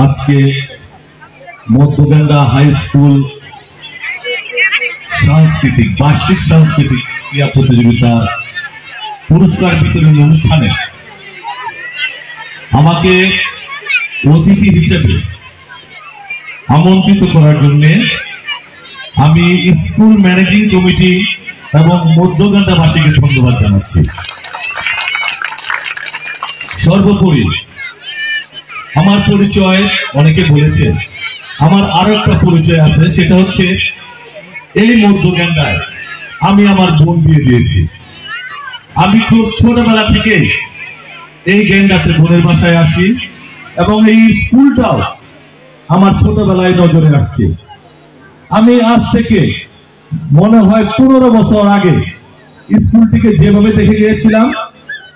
আজকে মধ্যগেন্ডা high school সাংস্কৃতিক বার্ষিক সাংস্কৃতিক ক্রীড়া প্রতিযোগিতা পুরস্কার বিতরণ অনুষ্ঠানে আমাকে অতিথি হিসেবে আমন্ত্রিত করার জন্য আমি স্কুল ম্যানেজিং কমিটি এবং মধ্যগেন্ডাবাসীকে ধন্যবাদ জানাচ্ছি। সর্বোপরি আমার পরিচয় অনেকে বলেছে, আমার আরো একটা পরিচয় আছে, সেটা হচ্ছে এই মধ্যগেন্ডায় আমি আমার বোন বিয়ে দিয়েছি। আমি খুব ছোটবেলা থেকে এই গেন্ডাতে বোনের বাসায় আসি এবং এই স্কুলটাও আমার ছোটবেলায় নজরে আসছে। আমি আজ থেকে মনে হয় 15 বছর আগে স্কুলটিকে যেভাবে দেখে গিয়েছিলাম,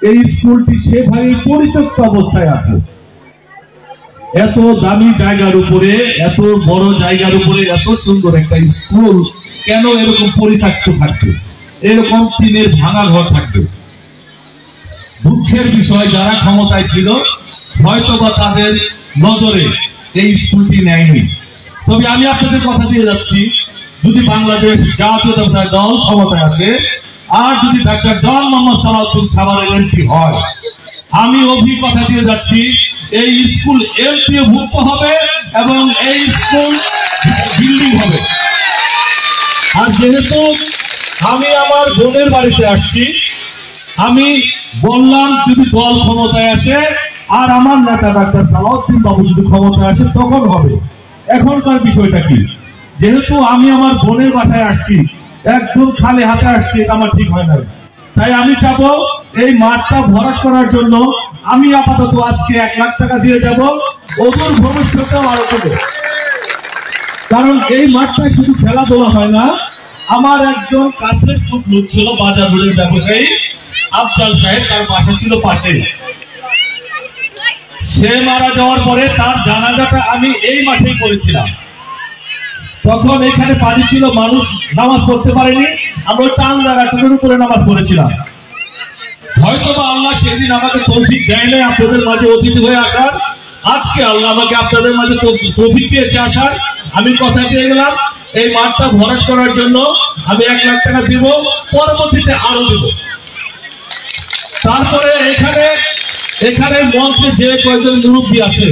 এই স্কুলটি সেভাবে পরিত্যক্ত অবস্থায় আছে। এত দামি জায়গার উপরে, এত বড় জায়গার উপরে এত সুন্দর একটা স্কুল কেন এরকম পরিত্যক্ত থাকবে, এরকম টিনের ভাঙা ঘর থাকবে? দুঃখের বিষয়, যারা ক্ষমতায় ছিল হয়তোবা তাদের নজরে এই স্কুলটি নেয়নি। তবে আমি আপনাদের কথা দিয়ে যাচ্ছি, যদি বাংলাদেশ জাতীয়তাবাদী দল ক্ষমতায় আসে আর যদি ডাক্তার জন মোহাম্মদ সালাউদ্দিন সাভারের এমপি হয়, আমি অভিজ্ঞতা দিয়ে যাচ্ছি এই স্কুল এমপিও ভুক্ত হবে এবং এই স্কুল বিল্ডিং হবে। আর যেহেতু আমি আমার বোনের বাড়িতে আসছি, আমি বললাম যদি দল ক্ষমতায় আসে আর আমার নেতা ডাক্তার সালাউদ্দিন বাবু যদি ক্ষমতায় আসে তখন হবে। এখনকার বিষয়টা কি, যেহেতু আমি আমার বোনের বাসায় আসছি, একদম খালি হাতে আসছি, এটা আমার ঠিক হয় না। তাই আমি চাবো এই মাঠটা ভরাট করার জন্য আমি আপাতত আজকে 1 লাখ টাকা দিয়ে যাব, ওদের ভবিষ্যতেও আরো দেবো। কারণ এই মাঠটায় শুধু খেলাধুলা হয় না। আমার একজন কাছের খুব লোক ছিল, বাজার রোডের ব্যবসায়ী আফজাল সাহেব, তার বাসা ছিল পাশে। সে মারা যাওয়ার পরে তার জানাজাটা আমি এই মাঠেই করেছিলাম। তখন এখানে পানি ছিল, মানুষ নামাজ পড়তে পারেনি, আমরা টান জায়গাটার উপরে নামাজ পড়েছিলাম। হয়তোবা আল্লাহ সেদিন আমাকে তৌফিক দেয় নাই আপনাদের মাঝে অতিথি হয়ে আসার। আজকে আল্লাহ আমাকে আপনাদের মাঝে তৌফিক দিয়েছে আসার। আমি কথা দিয়ে গেলাম এই মাঠটা ভরাট করার জন্য আমি 1 লাখ টাকা দিব, পরবর্তীতে আরো দেব। তারপরে এখানে মঞ্চে যে কয়েকজন মুরব্বী আছে,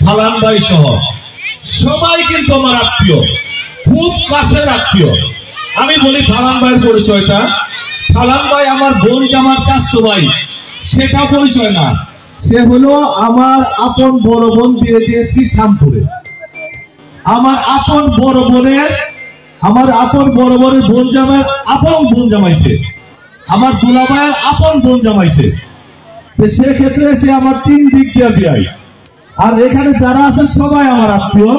ফালান ভাই সহ সবাই কিন্তু আমার আত্মীয়, খুব কাছের আত্মীয়। আমি বলি ফালান ভাইয়ের পরিচয়টা, ফালান ভাই আমার বোন জামার চাচতো ভাই, সেটা পরিচয় না। সে হলো আমার আপন বড় বোন, বিয়ে দিয়েছি শ্যামপুরে। আমার আপন বড় বোনের বোন জামাই আপন বোন জামাইছে, আমার দুলাভাইয়ের আপন বোন জামাইছে। সেক্ষেত্রে সে আমার 3 দিক দিয়ে বিয়াই। আর এখানে যারা আছে সবাই আমার আত্মীয়।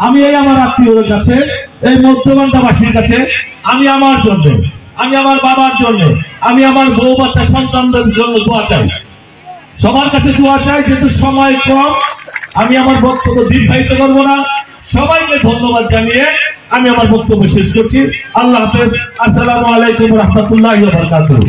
আমি এই আমার আত্মীয়দের কাছে, এই মধ্যগেন্ডাবাসীর কাছে আমি আমার জন্য, আমি আমার বাবার জন্য, আমি আমার বউ বাচ্চা সন্তানদের জন্য দোয়া চাই। সবার কাছে দোয়া চাই, যেহেতু সময় কম আমি আমার বক্তব্য দীর্ঘায়িত করবো না। সবাইকে ধন্যবাদ জানিয়ে আমি আমার বক্তব্য শেষ করছি। আল্লাহ হাফেজ। আসসালামু আলাইকুম ওয়া রাহমাতুল্লাহি ওয়া বারাকাতুহু।